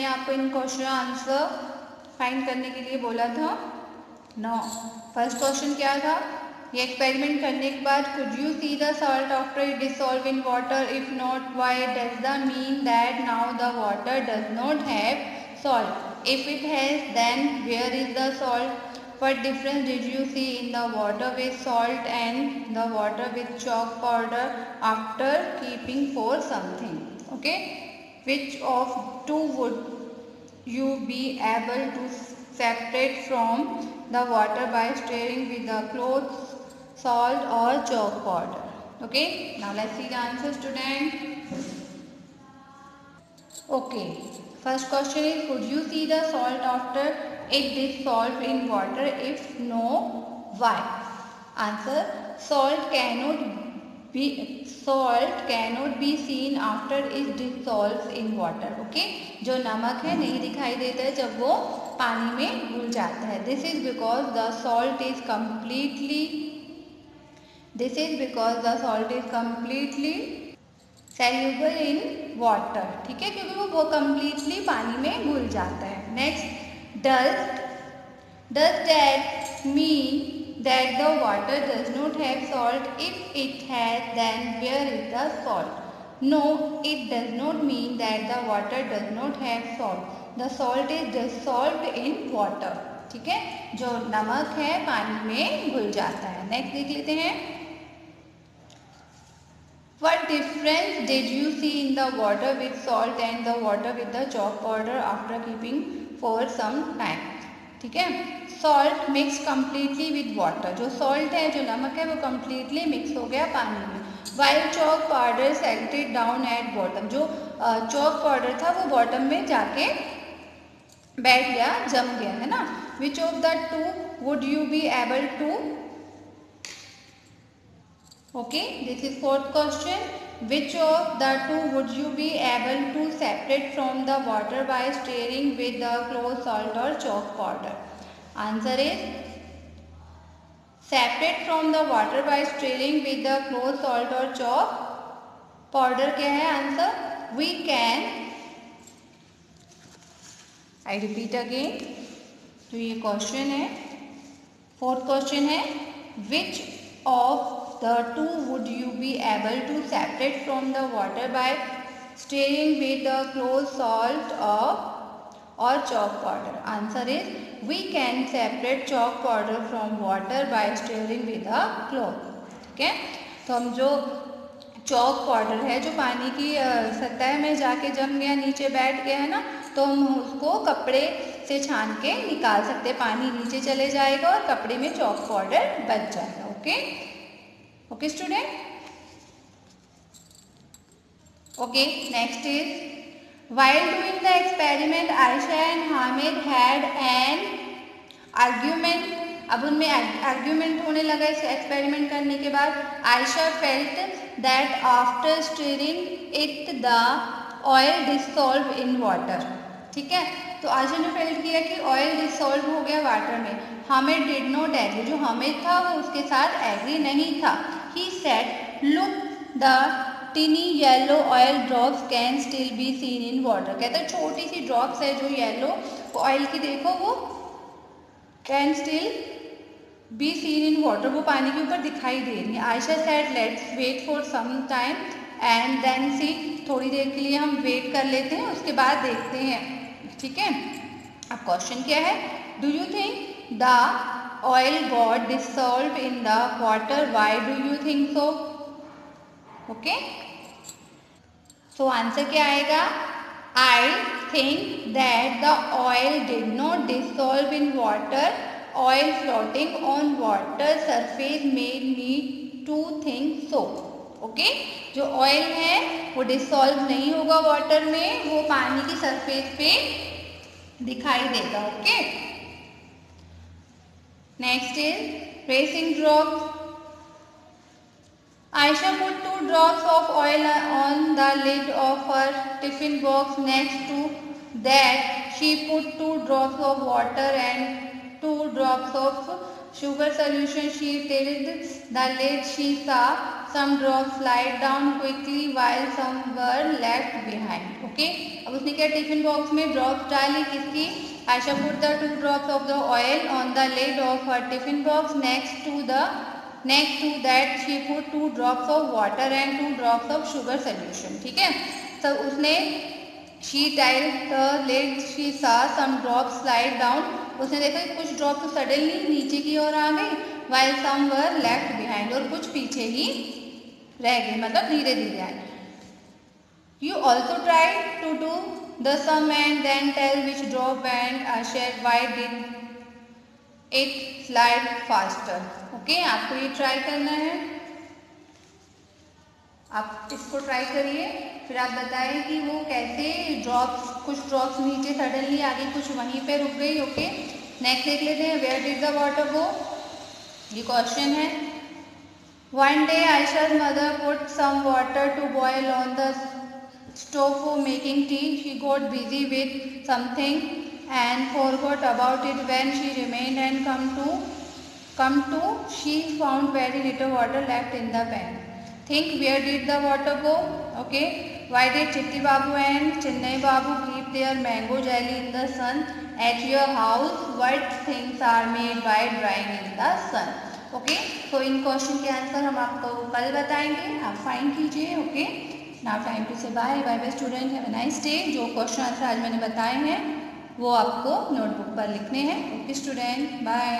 आपको इन question answer find करने के लिए बोला था? नो। फर्स्ट क्वेश्चन क्या था? ये एक्सपेरिमेंट करने के बाद could you see the salt after it dissolve in water? If not, why does the mean that now the water does not have salt? If it has, then where is the salt? What difference did you see in the water with salt and the water with chalk powder after keeping for something? Okay, which of two would you be able to separate from the water by stirring with the clothes, salt or chalk powder? Okay, now let's see the answer, student. Okay, first question is, could you see the salt after it dissolved in water? If no, why? Answer, salt cannot be seen after it dissolves in water. Okay, जो नमक है नहीं दिखाई देता है जब वो पानी में घुल जाता है. This is because the salt is completely soluble in water. ठीक है, क्योंकि वो completely पानी में घुल जाता है. Next, does that mean that the water does not have salt? If it has, then where is the salt? No, it does not mean that the water does not have salt. The salt is dissolved in water. ठीक है, जो नमक है पानी में घुल जाता है. नेक्स्ट देख लेते हैं. What difference did you see in the water with salt and the water with the chalk powder after keeping for some time? ठीक है, salt mixed completely with water. जो salt है, जो नमक है, वो completely mix हो गया पानी में. While chalk powder settled down at bottom. जो chalk powder था वो bottom में जाके बैठ गया, जम गया, है ना. Which of the two would you be able to? Okay, this is fourth question. Which of the two would you be able to separate from the water by stirring with the clothes, salt or chalk powder? Answer is separate from the water by stirring with the clothes, salt or chalk powder. क्या है answer? We can, I repeat again. तो ये question है, fourth question है, which of the two would you be able to separate from the water by stirring with the clothes, salt or chalk powder? Answer is we can separate chalk powder from water by stirring with the cloth. ठीक है, तो हम जो chalk powder है जो पानी की सतह में जाके जम गया, नीचे बैठ गया है ना, तो हम उसको कपड़े से छान के निकाल सकते हैं. पानी नीचे चले जाएगा और कपड़े में चॉक पाउडर बच जाएगा. Okay, okay student. Okay, next is, while doing the experiment Aisha and Hamid had an argument. अब उनमें आर्ग्यूमेंट होने लगा इस एक्सपेरिमेंट करने के बाद. Ayesha felt that after steering it the oil dissolve in water. ठीक है, तो आयशा ने फेल्ट किया कि ऑयल डिसॉल्व हो गया वाटर में. Hamid did not agree. जो हामिद था वो उसके साथ एग्री नहीं था. He said, look, the tiny yellow oil drops can still be seen in water. कहता है छोटी सी ड्रॉप्स है जो येलो ऑयल की, देखो वो can still be seen in water, वो पानी के ऊपर दिखाई दे रही है. Ayesha said, let's wait for some time and then see. थोड़ी देर के लिए हम वेट कर लेते हैं, उसके बाद देखते हैं. ठीक है, अब क्वेश्चन क्या है? Do you think the oil got dissolved in the water? Why do you think so? Okay, so answer क्या आएगा? I think that the oil did not dissolve in water. Oil floating on water surface made me to think so. Okay, जो oil है वो dissolve नहीं होगा water में, वो पानी की सरफेस पे दिखाई देगा. Okay, next is racing drops. Aisha put 2 drops of oil on the lid of her tiffin box. Next to that, she put 2 drops of water and 2 drops of sugar solution. She tilted the lid. She saw some drops slide down quickly while some were left behind. Okay, अब उसने क्या tiffin box में drops डाली किसकी? Ayesha put the 2 drops of the oil on the lid of her tiffin box, next to that she put 2 drops of water and 2 drops of sugar solution. ठीक है, तो उसने she tied the lid, she saw some drops slide down, उसने देखा कि कुछ drop तो suddenly नीचे की ओर आ गई, while some were left behind, और कुछ पीछे ही रह गए, मतलब धीरे धीरे आए। You also tried to do the sum and then tell which drop and said why did it slide faster। Okay, आपको ये ट्राई करना है, आप इसको ट्राई करिए, फिर आप बताएं कि वो कैसे ड्रॉप्स, कुछ ड्रॉप्स नीचे सडनली आ गई, कुछ वहीं पे रुक गई। ओके, नेक्स्ट देख लेते हैं, where did the water go, ये क्वेश्चन है। One day Ayesha's mother put some water to boil on the stove for making tea. She got busy with something and forgot about it when she remained and come to she found very little water left in the pan. Think, where did the water go? Okay, why did Chitti Babu and Chennai Babu keep their mango jelly in the sun at your house? What things are made by drying in the sun? Okay, तो इन question के answer हम आपको कल बताएंगे, आप find कीजिए। Okay, now time to say bye bye student, have a nice day. जो question answer आज मैंने बताए हैं वो आपको नोटबुक पर लिखने हैं। Okay student, bye.